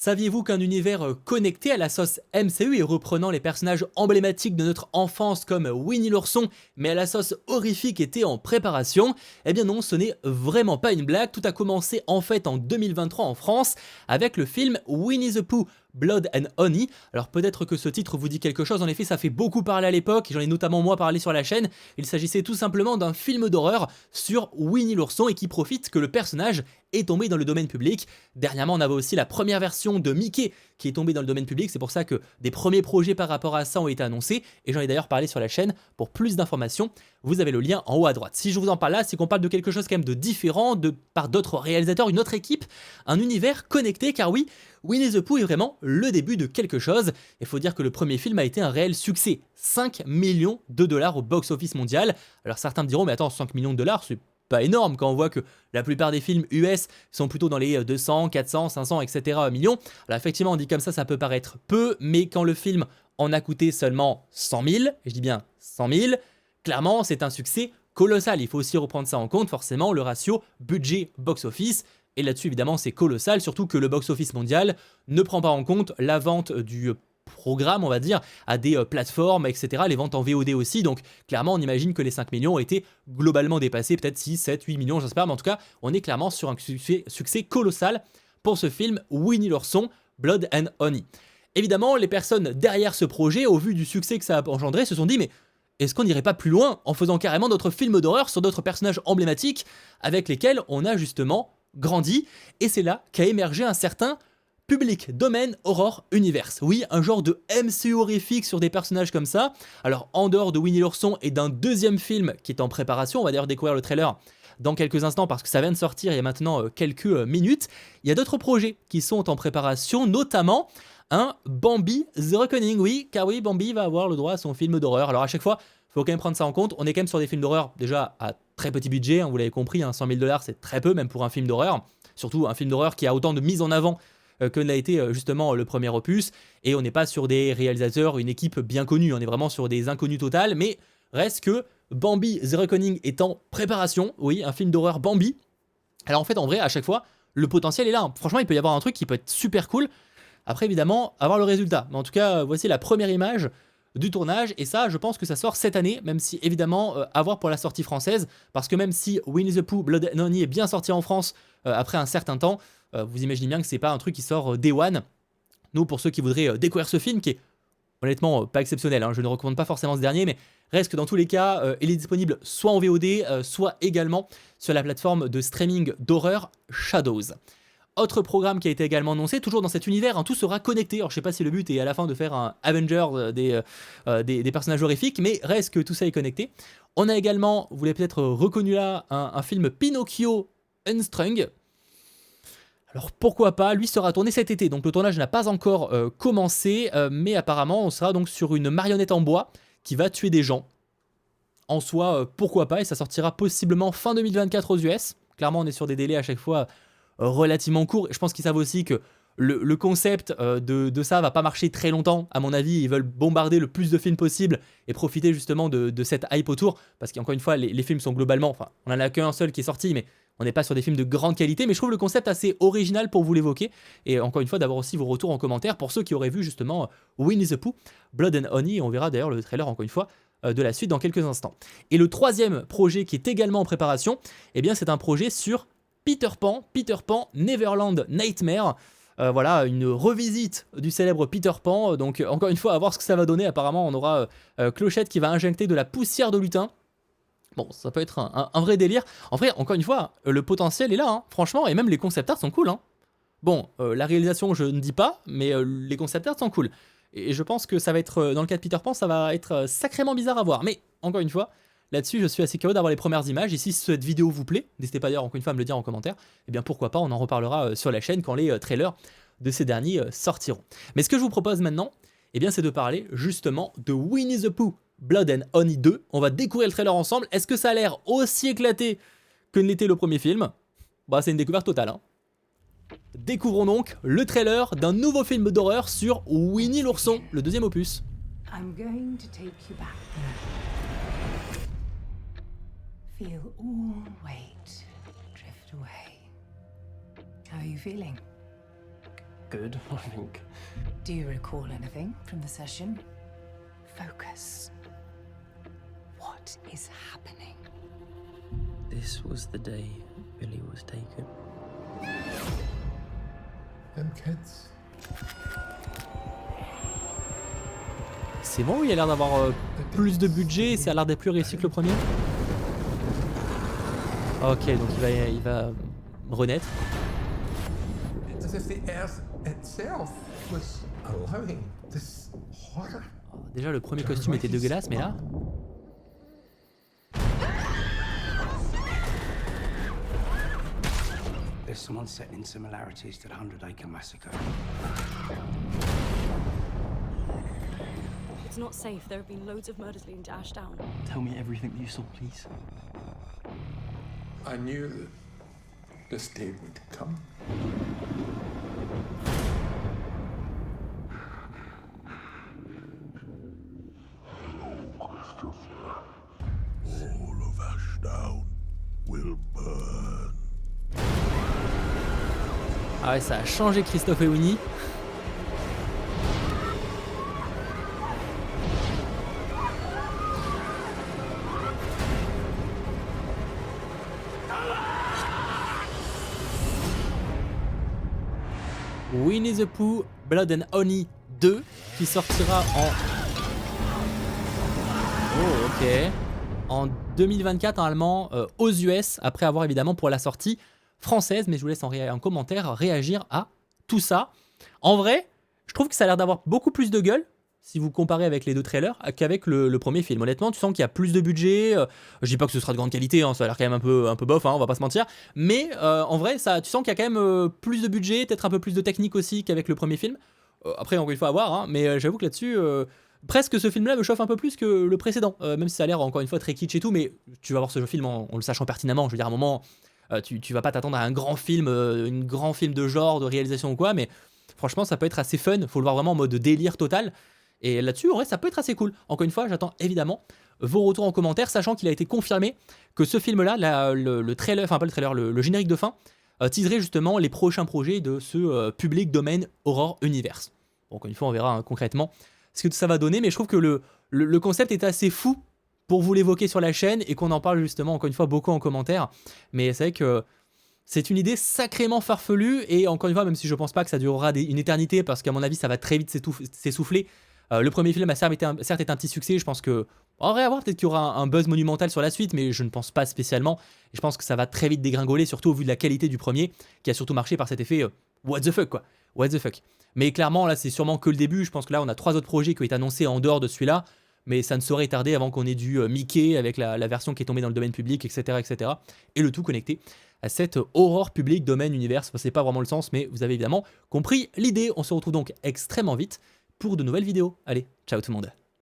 Saviez-vous qu'un univers connecté à la sauce MCU et reprenant les personnages emblématiques de notre enfance comme Winnie l'ourson, mais à la sauce horrifique était en préparation? Eh bien non, ce n'est vraiment pas une blague, tout a commencé en fait en 2023 en France avec le film Winnie the Pooh, Blood and Honey. Alors peut-être que ce titre vous dit quelque chose, en effet ça fait beaucoup parler à l'époque, j'en ai notamment moi parlé sur la chaîne. Il s'agissait tout simplement d'un film d'horreur sur Winnie l'ourson et qui profite que le personnage est tombé dans le domaine public. Dernièrement on avait aussi la première version de Mickey qui est tombée dans le domaine public, c'est pour ça que des premiers projets par rapport à ça ont été annoncés et j'en ai d'ailleurs parlé sur la chaîne. Pour plus d'informations, vous avez le lien en haut à droite. Si je vous en parle là, c'est qu'on parle de quelque chose quand même de différent, par d'autres réalisateurs, une autre équipe, un univers connecté, car oui, Winnie the Pooh est vraiment le début de quelque chose. Il faut dire que le premier film a été un réel succès, 5 millions de dollars au box-office mondial. Alors certains me diront, mais attends, 5 millions de dollars, c'est pas énorme quand on voit que la plupart des films US sont plutôt dans les 200, 400, 500, etc. millions. Alors effectivement, on dit comme ça peut paraître peu, mais quand le film en a coûté seulement 100 000, et je dis bien 100 000, clairement c'est un succès colossal. Il faut aussi reprendre ça en compte, forcément, le ratio budget box-office. Et là-dessus, évidemment, c'est colossal, surtout que le box-office mondial ne prend pas en compte la vente du programme, on va dire, à des plateformes, etc., les ventes en VOD aussi, donc clairement on imagine que les 5 millions ont été globalement dépassés, peut-être 6, 7, 8 millions, j'espère, mais en tout cas on est clairement sur un succès colossal pour ce film Winnie l'ourson, Blood and Honey. Évidemment, les personnes derrière ce projet, au vu du succès que ça a engendré, se sont dit mais est-ce qu'on n'irait pas plus loin en faisant carrément notre film d'horreur sur d'autres personnages emblématiques avec lesquels on a justement grandi, et c'est là qu'a émergé un certain Public Domain Horror Universe. Oui, un genre de MCU horrifique sur des personnages comme ça. Alors, en dehors de Winnie l'ourson et d'un deuxième film qui est en préparation, on va d'ailleurs découvrir le trailer dans quelques instants parce que ça vient de sortir il y a maintenant quelques minutes, il y a d'autres projets qui sont en préparation, notamment un Bambi The Reckoning. Oui, car oui, Bambi va avoir le droit à son film d'horreur. Alors à chaque fois, il faut quand même prendre ça en compte, on est quand même sur des films d'horreur déjà à très petit budget, hein, vous l'avez compris, 100 000 $ c'est très peu même pour un film d'horreur, surtout un film d'horreur qui a autant de mise en avant que l'a été justement le premier opus, et on n'est pas sur des réalisateurs, une équipe bien connue, on est vraiment sur des inconnus total, mais reste que Bambi The Reckoning est en préparation, oui, un film d'horreur Bambi. Alors en fait, en vrai, à chaque fois, le potentiel est là, hein. Franchement, il peut y avoir un truc qui peut être super cool, après évidemment, avoir le résultat. Mais en tout cas, voici la première image du tournage, et ça, je pense que ça sort cette année, même si évidemment, à voir pour la sortie française, parce que même si Winnie the Pooh, Blood and Honey est bien sorti en France après un certain temps, vous imaginez bien que c'est pas un truc qui sort day one. Nous, pour ceux qui voudraient découvrir ce film, qui est honnêtement pas exceptionnel, hein, je ne recommande pas forcément ce dernier, mais reste que dans tous les cas, il est disponible soit en VOD, soit également sur la plateforme de streaming d'horreur Shadows. Autre programme qui a été également annoncé, toujours dans cet univers, hein, tout sera connecté. Alors je sais pas si le but est à la fin de faire un Avengers des personnages horrifiques, mais reste que tout ça est connecté. On a également, vous l'avez peut-être reconnu là, un film Pinocchio Unstrung. Alors pourquoi pas, lui sera tourné cet été, donc le tournage n'a pas encore commencé, mais apparemment on sera donc sur une marionnette en bois qui va tuer des gens. En soi, pourquoi pas, et ça sortira possiblement fin 2024 aux US. Clairement on est sur des délais à chaque fois relativement courts, je pense qu'ils savent aussi que le concept de ça va pas marcher très longtemps, à mon avis, ils veulent bombarder le plus de films possible et profiter justement de cette hype autour, parce qu'encore une fois, les films sont globalement, enfin, on en a qu'un seul qui est sorti, mais on n'est pas sur des films de grande qualité, mais je trouve le concept assez original pour vous l'évoquer, et encore une fois, d'avoir aussi vos retours en commentaire pour ceux qui auraient vu justement Winnie the Pooh, Blood and Honey, et on verra d'ailleurs le trailer encore une fois de la suite dans quelques instants. Et le troisième projet qui est également en préparation, eh bien c'est un projet sur Peter Pan Neverland Nightmare. Voilà, une revisite du célèbre Peter Pan. Donc encore une fois, à voir ce que ça va donner. Apparemment, on aura Clochette qui va injecter de la poussière de lutin. Bon, ça peut être un vrai délire. En vrai, encore une fois, le potentiel est là, hein, franchement, et même les concept art sont cool. Hein. Bon, la réalisation, je ne dis pas, mais les concept art sont cool. Et je pense que ça va être, dans le cas de Peter Pan, ça va être sacrément bizarre à voir. Mais encore une fois, là-dessus, je suis assez curieux d'avoir les premières images. Et si cette vidéo vous plaît, n'hésitez pas d'ailleurs encore une fois à me le dire en commentaire. Et bien pourquoi pas, on en reparlera sur la chaîne quand les trailers de ces derniers sortiront. Mais ce que je vous propose maintenant, eh bien, c'est de parler justement de Winnie the Pooh, Blood and Honey 2. On va découvrir le trailer ensemble. Est-ce que ça a l'air aussi éclaté que ne l'était le premier film? Bah, c'est une découverte totale, hein. Découvrons donc le trailer d'un nouveau film d'horreur sur Winnie l'ourson, le deuxième opus. I'm going to take you back. Feel all weight drift away. How are you feeling? good, I think. Do you recall anything from the session? Focus. What is happening? This was the day Billy was taken. Them kids. C'est bon, il a l'air d'avoir plus de budget, ça a l'air d'être plus réussi que le premier. Ok, donc il va renaître. It's as if the earth itself was allowing this horror. Déjà, le premier costume était dégueulasse, mais là... There's some unsettling similarities to the Hundred Acre Massacre. It's not safe. There have been loads of murders leading to Ashdown. Tell me everything that you saw, please. I knew that this day would come. All of Ashdown will burn. Ah ouais, ça a changé Christophe et Winnie. Winnie the Pooh, Blood and Honey 2, qui sortira en... Oh, ok. En 2024, normalement, aux US, après avoir évidemment pour la sortie française, mais je vous laisse en commentaire réagir à tout ça. En vrai, je trouve que ça a l'air d'avoir beaucoup plus de gueule, si vous comparez avec les deux trailers, qu'avec le premier film. Honnêtement, tu sens qu'il y a plus de budget. Je dis pas que ce sera de grande qualité, hein, ça a l'air quand même un peu bof, hein, on va pas se mentir. Mais en vrai, tu sens qu'il y a quand même plus de budget, peut-être un peu plus de technique aussi qu'avec le premier film. Après, encore une fois, à voir, hein, mais j'avoue que là-dessus, presque ce film-là me chauffe un peu plus que le précédent. Même si ça a l'air, encore une fois, très kitsch et tout, mais tu vas voir ce film en le sachant pertinemment. Je veux dire, à un moment, tu vas pas t'attendre à un grand film, grand film de genre, de réalisation ou quoi, mais franchement, ça peut être assez fun. Faut le voir vraiment en mode délire total. Et là-dessus, en vrai, ça peut être assez cool. Encore une fois, j'attends évidemment vos retours en commentaire, sachant qu'il a été confirmé que ce film-là, le trailer, enfin pas le trailer, le générique de fin, teaserait justement les prochains projets de ce Public Domain Horror Universe. Bon, encore une fois, on verra hein, concrètement ce que ça va donner, mais je trouve que le concept est assez fou pour vous l'évoquer sur la chaîne et qu'on en parle justement, encore une fois, beaucoup en commentaire. Mais c'est vrai que c'est une idée sacrément farfelue et encore une fois, même si je pense pas que ça durera une éternité, parce qu'à mon avis, ça va très vite s'essouffler. Le premier film a certes été un petit succès, je pense que... En vrai, à voir, peut-être qu'il y aura un buzz monumental sur la suite, mais je ne pense pas spécialement. Et je pense que ça va très vite dégringoler, surtout au vu de la qualité du premier, qui a surtout marché par cet effet what the fuck, quoi. What the fuck. Mais clairement, là, c'est sûrement que le début. Je pense que là, on a 3 autres projets qui ont été annoncés en dehors de celui-là, mais ça ne saurait tarder avant qu'on ait du Mickey avec la version qui est tombée dans le domaine public, etc., etc. Et le tout connecté à cette Horror Public Domain Universe. C'est pas vraiment le sens, mais vous avez évidemment compris l'idée. On se retrouve donc extrêmement vite pour de nouvelles vidéos. Allez, ciao tout le monde.